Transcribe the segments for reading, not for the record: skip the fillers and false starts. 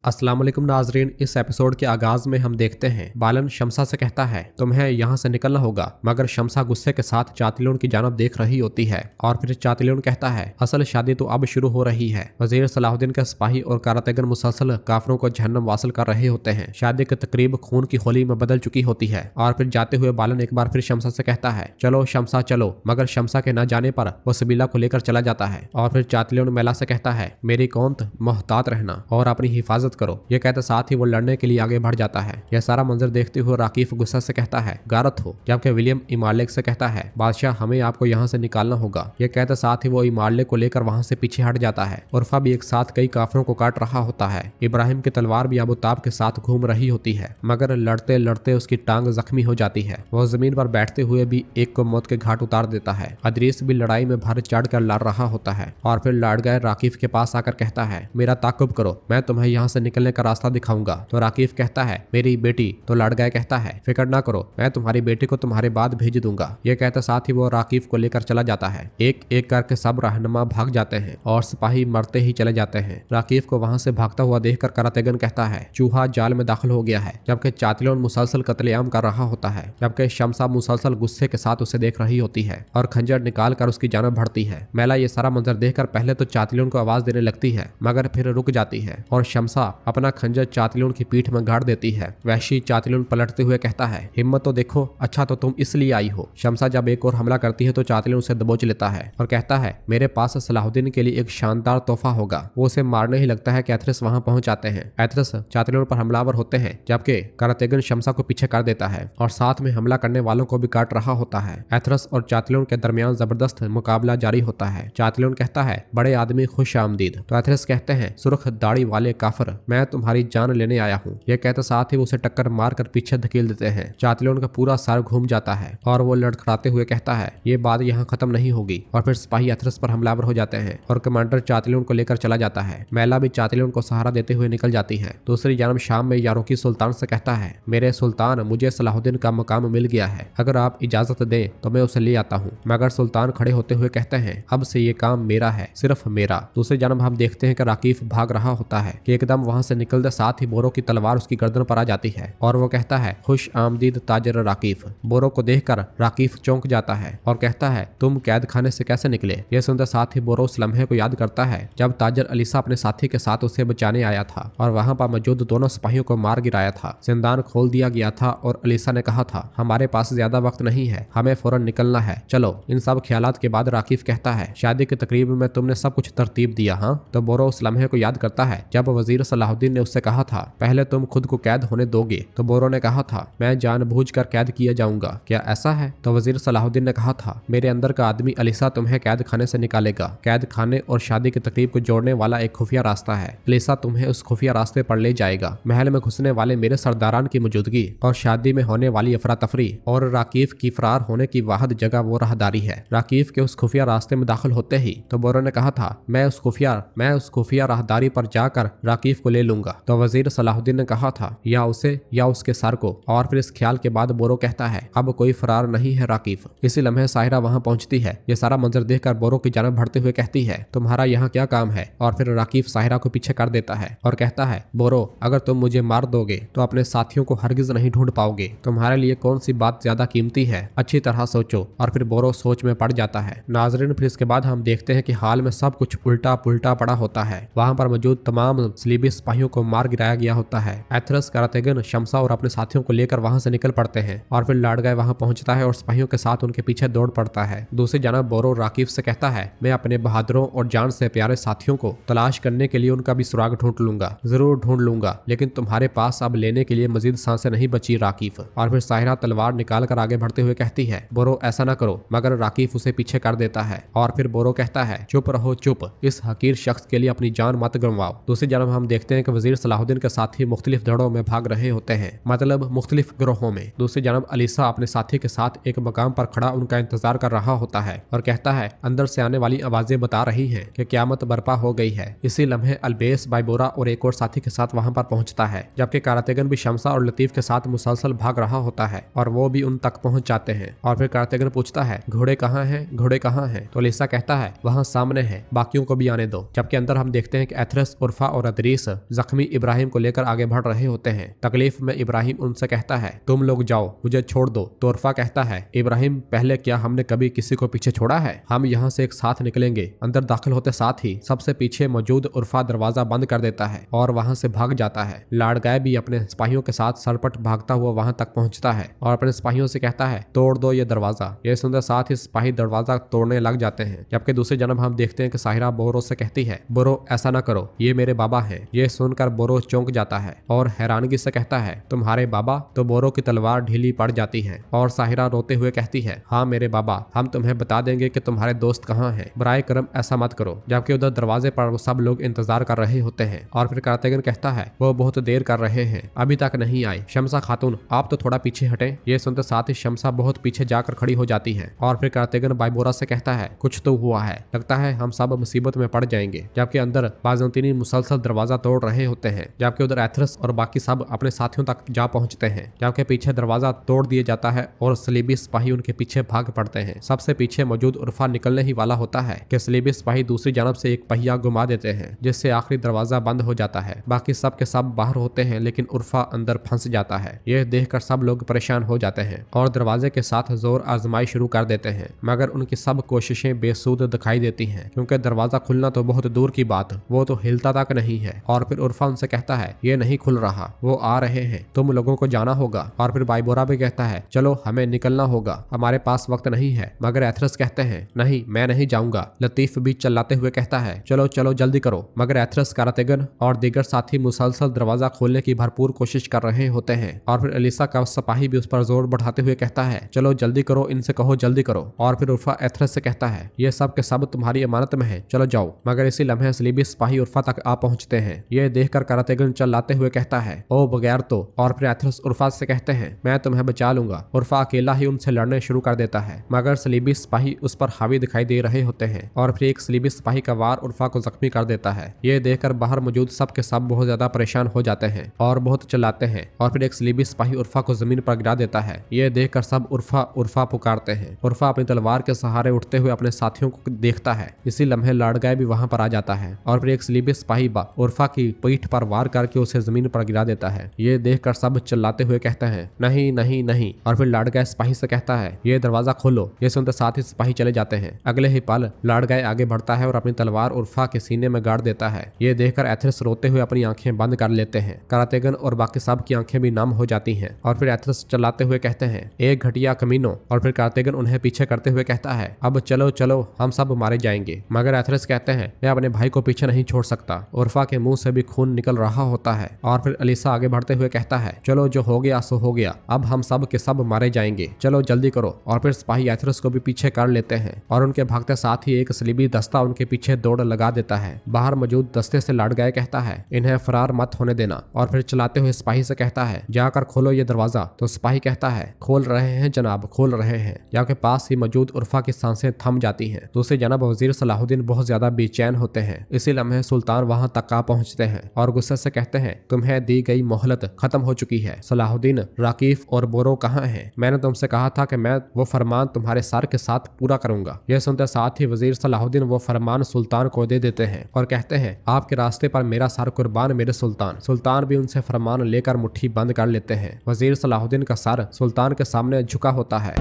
अस्सलाम वालेकुम नाजरीन। इस एपिसोड के आगाज में हम देखते हैं बालन शमसा से कहता है तुम्हें यहाँ से निकलना होगा, मगर शमसा गुस्से के साथ चातिलोन की जानब देख रही होती है और फिर चातिलोन कहता है असल शादी तो अब शुरू हो रही है। वजीर सलाहुद्दीन के सिपाही और कारातेगन मुसलसल काफरों को जहन्नम वासिल कर रहे होते हैं। शादी की तकरीब खून की होली में बदल चुकी होती है और फिर जाते हुए बालन एक बार फिर शमसा से कहता है चलो शमसा चलो, मगर शमसा के न जाने पर वो सबीला को लेकर चला जाता है और फिर चातिलोन मेला से कहता है मेरी कौंत मोहतात रहना और अपनी हिफाजत करो। ये कहते साथ ही वो लड़ने के लिए आगे बढ़ जाता है। यह सारा मंजर देखते हुए राकीफ गुस्सा से कहता है गारत हो, जबकि विलियम इमारलेक से कहता है बादशाह हमें आपको यहाँ से निकालना होगा। ये कहते साथ ही वो इमारलेक को लेकर वहाँ से पीछे हट जाता है। उर्फा भी एक साथ कई काफिरों को काट रहा होता है। इब्राहिम की तलवार भी अबू ताब के साथ घूम रही होती है, मगर लड़ते लड़ते उसकी टांग जख्मी हो जाती है। वह जमीन पर बैठते हुए भी एक को मौत के घाट उतार देता है। अदरीस भी लड़ाई में भर चढ़ कर लड़ रहा होता है और फिर लड़ गए राकीफ के पास आकर कहता है मेरा ताकुब करो, मैं तुम्हें यहाँ से निकलने का रास्ता दिखाऊंगा। तो राकीफ कहता है मेरी बेटी। तो लड़गाय कहता है फिक्र ना करो, मैं तुम्हारी बेटी को तुम्हारे बाद भेज दूंगा। ये कहते साथ ही वो राकीफ को लेकर चला जाता है। एक एक करके सब रहनुमा भाग जाते हैं और सिपाही मरते ही चले जाते हैं। राकीफ को वहां से भागता हुआ देखकर करातेगन कहता है चूहा जाल में दाखिल हो गया है, जबकि चातिलोन मुसलसल कत्लेआम कर रहा होता है, जबकि शमसा मुसलसल गुस्से के साथ उसे देख रही होती है और खंजर निकाल कर उसकी जानब बढ़ती है। मैला ये सारा मंजर देखकर पहले तो चातिलोन को आवाज देने लगती है, मगर फिर रुक जाती है और शमसा अपना खंजर चातिलोन की पीठ में गाड़ देती है। वैशी चातिलोन पलटते हुए कहता है हिम्मत तो देखो, अच्छा तो तुम इसलिए आई हो। शमसा जब एक और हमला करती है तो चातिलोन उसे दबोच लेता है और कहता है मेरे पास सलाहुद्दीन के लिए एक शानदार तोहफा होगा। वो उसे मारने ही लगता है कि एथरस वहां पहुंच आते हैं। एथरस चातिलोन पर हमलावर होते हैं, जबकि करातेगन शमसा को पीछे कर देता है और साथ में हमला करने वालों को भी काट रहा होता है। एथरस और चातिलोन के दरमियान जबरदस्त मुकाबला जारी होता है। चातिलोन कहता है बड़े आदमी खुश आमदीद। तो एथरस कहते हैं सुर्ख दाढ़ी वाले काफर, मैं तुम्हारी जान लेने आया हूँ। यह कहते साथ ही उसे टक्कर मार कर पीछे धकेल देते हैं। चातिलोन का पूरा सर घूम जाता है और वो लड़खड़ाते हुए कहता है ये बात यहाँ खत्म नहीं होगी और फिर सिपाही एथरस पर हमलावर हो जाते हैं और कमांडर चातिलोन को लेकर चला जाता है। मैला भी चातिलोन को सहारा देते हुए निकल जाती है। दूसरी जानब शाम में यारोकी सुल्तान से कहता है मेरे सुल्तान, मुझे सलाहुद्दीन का मकाम मिल गया है, अगर आप इजाजत दें तो मैं उसे ले आता हूँ। मगर सुल्तान खड़े होते हुए कहते हैं अब से ये काम मेरा है, सिर्फ मेरा। दूसरी जानब हम देखते हैं कि राकीफ भाग रहा होता है कि एकदम वहां से निकलते साथ ही बोरो की तलवार उसकी गर्दन पर आ जाती है और वो कहता है खुश आमदीद ताजर राकीफ। बोरो को देखकर राकीफ चौंक जाता है और कहता है तुम कैद खाने से कैसे निकले। यह सुनते साथ ही बोरो उस लम्हे को याद करता है जब ताजर अलीसा अपने साथी के साथ उसे बचाने आया था और वहां पर मौजूद दोनों सिपाहियों को मार गिराया था। जिंदान खोल दिया गया था और अलीसा ने कहा था हमारे पास ज्यादा वक्त नहीं है, हमें फौरन निकलना है, चलो। इन सब ख्यालात के बाद राकीफ कहता है शादी की तकरीब में तुमने सब कुछ तरतीब दिया। हाँ, तो बोरो उस लम्हे को याद करता है जब वजीर सलाहुद्दीन ने उससे कहा था पहले तुम खुद को कैद होने दोगे। तो बोरो ने कहा था मैं जानबूझकर कैद किया जाऊंगा, क्या ऐसा है? तो वजीर सलाहुद्दीन ने कहा था मेरे अंदर का आदमी अलीसा तुम्हें कैद खाने से निकालेगा। कैद खाने और शादी की तकरीब को जोड़ने वाला एक खुफिया रास्ता है। अलीसा तुम्हें उस खुफिया रास्ते पर ले जाएगा। महल में घुसने वाले मेरे सरदारान की मौजूदगी और शादी में होने वाली अफरा तफरी और राकीफ की फरार होने की वाहद जगह वो राहदारी है। राकीफ के उस खुफिया रास्ते में दाखिल होते ही तो बोरो ने कहा था मैं उस खुफिया राहदारी पर जाकर राकीफ को ले लूंगा। तो वजीर सलाहुद्दीन ने कहा था या उसे या उसके सर को। और फिर इस ख्याल के बाद बोरो कहता है अब कोई फरार नहीं है राकीफ। इसी लम्हे साहिरा वहां पहुंचती है। ये सारा मंजर देखकर बोरो की जानब बढ़ते हुए कहती है तुम्हारा यहाँ क्या काम है। और फिर राकीफ साहिरा को पीछे कर देता है और कहता है बोरो अगर तुम मुझे मार दोगे तो अपने साथियों को हरगिज नहीं ढूंढ पाओगे। तुम्हारे लिए कौन सी बात ज्यादा कीमती है, अच्छी तरह सोचो। और फिर बोरो सोच में पड़ जाता है। नाजरीन फिर इसके बाद हम देखते हैं कि हाल में सब कुछ उल्टा पुल्टा पड़ा होता है। वहां पर मौजूद तमाम सलीबी सिपाहियों को मार गिराया गया होता है। एथरस, करातेगन, शमसा और अपने साथियों को लेकर वहां से निकल पड़ते हैं और फिर लाडगाय वहां पहुंचता है और सिपाहियों के साथ उनके पीछे दौड़ पड़ता है। दूसरी जानब बोरो राकीफ से कहता है मैं अपने बहादुरों और जान से प्यारे साथियों को तलाश करने के लिए उनका भी सुराग ढूंढ लूंगा, जरूर ढूंढ लूंगा, लेकिन तुम्हारे पास अब लेने के लिए मजीद सांसें नहीं बची राकीफ। और फिर साहिरा तलवार निकाल कर आगे बढ़ते हुए कहती है बोरो ऐसा ना करो, मगर राकीफ उसे पीछे कर देता है और फिर बोरो कहता है चुप रहो चुप, इस हकीर शख्स के लिए अपनी जान मत गंवाओ। दूसरी जानब हम देखते हैं कि वजीर सलाहुद्दीन के साथी मुख्तलिफ धड़ों में भाग रहे होते हैं, मतलब मुख्तलिफ ग्रोहों में। दूसरी जानब अलीसा अपने साथी के साथ एक मकाम पर खड़ा उनका इंतजार कर रहा होता है और कहता है अंदर से आने वाली आवाजें बता रही हैं कि क़यामत बर्पा हो गई है। इसी लम्हे अलबेस, बाइबोरा और एक और साथी के साथ वहां पर पहुंचता है, जबकि कारातेगन भी शमसा और लतीफ के साथ मुसलसल भाग रहा होता है और वो भी उन तक पहुंच जाते हैं। और फिर कारातेगन पूछता है घोड़े कहाँ हैं, घोड़े कहाँ हैं? तो अलीसा कहता है वहां सामने है, बाकियों को भी आने दो। जबकि अंदर हम देखते हैं कि एथरस, उर्फा और अदरीस जख्मी इब्राहिम को लेकर आगे बढ़ रहे होते हैं। तकलीफ में इब्राहिम उनसे कहता है तुम लोग जाओ, मुझे छोड़ दो। तो उर्फा कहता है इब्राहिम पहले क्या हमने कभी किसी को पीछे छोड़ा है? हम यहाँ से एक साथ निकलेंगे। अंदर दाखिल होते साथ ही सबसे पीछे मौजूद उर्फा दरवाजा बंद कर देता है और वहाँ से भाग जाता है। लाड़गाय भी अपने सिपाहियों के साथ सरपट भागता हुआ वहाँ तक पहुँचता है और अपने सिपाहियों से कहता है तोड़ दो ये दरवाजा। ये सुनकर साथ ही सिपाही दरवाजा तोड़ने लग जाते हैं। जबकि दूसरी जानब हम देखते हैं कि साहिरा बोरो से कहती है बोरो ऐसा ना करो, ये मेरे बाबा हैं। ये सुनकर बोरो चौंक जाता है और हैरानगी से कहता है तुम्हारे बाबा? तो बोरो की तलवार ढीली पड़ जाती है और साहिरा रोते हुए कहती है हाँ मेरे बाबा, हम तुम्हें बता देंगे कि तुम्हारे दोस्त कहाँ हैं, बराए करम ऐसा मत करो। जबकि उधर दरवाजे पर सब लोग इंतजार कर रहे होते हैं और फिर कार्तिगन कहता है वो बहुत देर कर रहे हैं, अभी तक नहीं आए। शमसा खातून आप तो थोड़ा पीछे हटे। ये सुनते साथ ही शमसा बहुत पीछे जाकर खड़ी हो जाती है और फिर कार्तिगन बाइबोरा से कहता है कुछ तो हुआ है, लगता है हम सब मुसीबत में पड़ जाएंगे। जबकि अंदर बाज़ंतीनी मुसलसल दरवाजा तोड़ रहे होते हैं। जबकि उधर एथरस और बाकी सब अपने साथियों तक जा पहुंचते हैं। जबकि पीछे दरवाजा तोड़ दिया जाता है और सलीबी सिपाही उनके पीछे भाग पड़ते हैं। सबसे पीछे मौजूद उर्फा निकलने ही वाला होता है कि सलीबी सिपाही दूसरी जानब से एक पहिया घुमा देते हैं जिससे आखिरी दरवाजा बंद हो जाता है। बाकी सब के सब बाहर होते हैं लेकिन उर्फा अंदर फंस जाता है। यह देखकर सब लोग परेशान हो जाते हैं और दरवाजे के साथ जोर आजमाई शुरू कर देते हैं, मगर उनकी सब कोशिशें बेसूद दिखाई देती हैं क्योंकि दरवाजा खुलना तो बहुत दूर की बात, वो तो हिलता तक नहीं है। और फिर उर्फा उनसे कहता है ये नहीं खुल रहा, वो आ रहे हैं, तुम लोगों को जाना होगा। और फिर बाइबोरा भी कहता है चलो हमें निकलना होगा, हमारे पास वक्त नहीं है। मगर एथरस कहते हैं नहीं मैं नहीं जाऊंगा। लतीफ भी चिल्लाते हुए कहता है चलो चलो जल्दी करो। मगर एथरस, कार्तिगन और दीगर साथी मुसलसल दरवाजा खोलने की भरपूर कोशिश कर रहे होते हैं। और फिर अलीसा का सिपाही भी उस पर जोर बढ़ाते हुए कहता है चलो जल्दी करो, इनसे कहो जल्दी करो। और फिर उर्फा एथरस से कहता है ये सब के सब तुम्हारी अमानत में है, चलो जाओ। मगर इसी लम्हे सलीबी सिपाही उर्फा तक आ पहुंचते हैं। ये देखकर कार्तिगन चिल्लाते हुए कहता है ओ बगैर तो। और फिर एथरस उर्फा से कहते हैं मैं तुम्हें बचा लूंगा। उर्फा अकेला ही उनसे लड़ने शुरू कर देता है मगर सलीबी सिपाही उस पर हावी दिखाई दे रहे होते हैं और फिर एक सलीबी सिपाही का वार उर्फा को जख्मी कर देता है। ये देखकर बाहर मौजूद सब के सब बहुत ज्यादा परेशान हो जाते हैं और बहुत चिल्लाते हैं और फिर एक सलीबी सिपाही उर्फा को जमीन पर गिरा देता है। ये देखकर सब उर्फा उर्फा पुकारते हैं। उर्फा अपनी तलवार के सहारे उठते हुए अपने साथियों को देखता है। इसी लम्हे लाड़गाय भी वहां पर आ जाता है और फिर एक सलीबी सिपाही उर्फा की पीठ पर वार करके उसे जमीन पर गिरा देता है। ये देखकर सब चिल्लाते हुए कहते हैं नहीं नहीं नहीं। और फिर लाड़गाय सिपाही से कहता है ये दरवाजा खोलो। ये सुनते साथ ही सिपाही चले जाते हैं। अगले ही पल लाड़गाय आगे बढ़ता है और अपनी तलवार उर्फा के सीने में गाड़ देता है। ये देखकर एथरस रोते हुए अपनी आंखें बंद कर लेते हैं। कार्तिगन और बाकी सब की आंखें भी नम हो जाती हैं और फिर एथरस चिल्लाते हुए कहते हैं एक घटिया कमीनों। और फिर कार्तिगन उन्हें पीछे करते हुए कहता है अब चलो चलो हम सब मारे जाएंगे। मगर एथरस कहते हैं मैं अपने भाई को पीछे नहीं छोड़ सकता। उर्फा के मुंह से भी खून निकल रहा होता है। और फिर अलीसा आगे बढ़ते हुए कहता है चलो जो हो गया सो हो गया, अब हम सब के सब मारे जाएंगे, चलो जल्दी करो। और फिर सिपाही एथरस को भी पीछे कर लेते हैं और उनके भागते साथ ही एक सलीबी दस्ता उनके पीछे दौड़ लगा देता है। बाहर मौजूद दस्ते से लाड़गाय कहता है इन्हें फरार मत होने देना। और फिर चलाते हुए सिपाही से कहता है जाकर खोलो ये दरवाजा। तो सिपाही कहता है खोल रहे हैं जनाब, खोल रहे हैं। यहाँ के पास ही मौजूद उर्फा की सांसें थम जाती हैं। दूसरी जनाब वजीर सलाहुद्दीन बहुत ज्यादा बेचैन होते हैं। इसी लम्हे सुल्तान वहां तक आ पहुंचते हैं और गुस्से से कहते हैं तुम्हें दी गई मोहलत खत्म हो चुकी है। सलाहुद्दीन, राकीफ और बोरो कहाँ हैं? मैंने तुमसे कहा था कि मैं वो फरमान तुम्हारे सर के साथ पूरा करूंगा। यह सुनते साथ ही वजीर सलाहुद्दीन वो फरमान सुल्तान को दे देते हैं और कहते हैं आपके रास्ते पर मेरा सर कुर्बान मेरे सुल्तान। सुल्तान भी उनसे फरमान लेकर मुट्ठी बंद कर लेते हैं। वजीर सलाहुद्दीन का सर सुल्तान के सामने झुका होता है।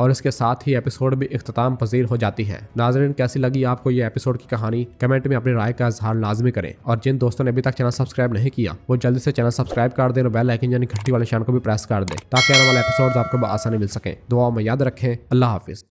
और इसके साथ ही एपिसोड भी इख्तिताम पजीर हो जाती है। नाज़रीन कैसी लगी आपको ये एपिसोड की कहानी? कमेंट में अपनी राय का इजहार लाजमी करें और जिन दोस्तों ने अभी तक चैनल सब्सक्राइब नहीं किया वो जल्दी से चैनल सब्सक्राइब कर दें और बेल आइकन यानी घंटी वाले निशान को भी प्रेस कर दें ताकि आने वाले एपिसोड आपको आसानी मिल सके। दुआओं में याद रखें। अल्लाह हाफिज।